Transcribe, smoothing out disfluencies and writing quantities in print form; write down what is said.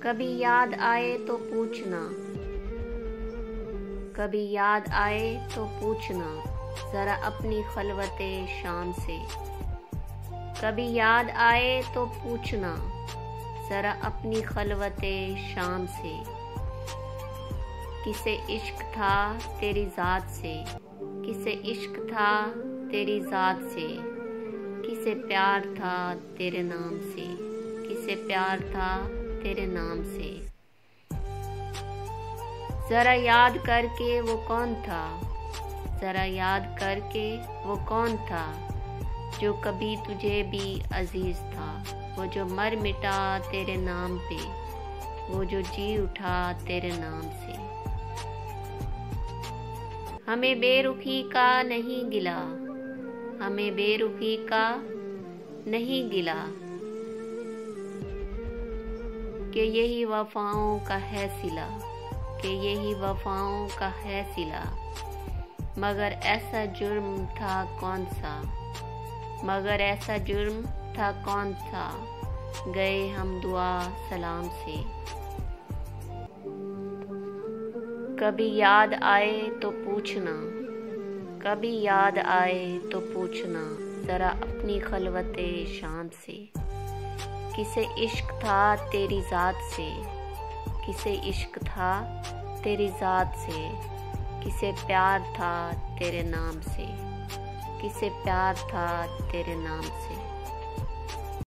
कभी याद आए तो पूछना, कभी याद आए तो पूछना जरा अपनी खलवते शाम से। कभी याद आए तो पूछना जरा अपनी खलवते शाम से। किसे इश्क था तेरी ज़ात से, किसे इश्क था तेरी ज़ात से। किसे प्यार था तेरे नाम से, किसे प्यार था तेरे नाम से। जरा याद करके वो कौन था, जरा याद करके वो कौन था जो कभी तुझे भी अजीज था। वो जो मर मिटा तेरे नाम पे, वो जो जी उठा तेरे नाम से। हमें बेरुखी का नहीं गिला, हमें बेरुखी का नहीं गिला कि यही वफाओं का है सिला, कि यही वफाओं का है सिला। मगर ऐसा जुर्म था कौन सा, मगर ऐसा जुर्म था कौन सा। गए हम दुआ सलाम से। कभी याद आए तो पूछना, कभी याद आए तो पूछना जरा अपनी खलवते शाम से। किसे इश्क था तेरी ज़ात से, किसे इश्क था तेरी ज़ात से। किसे प्यार था तेरे नाम से, किसे प्यार था तेरे नाम से।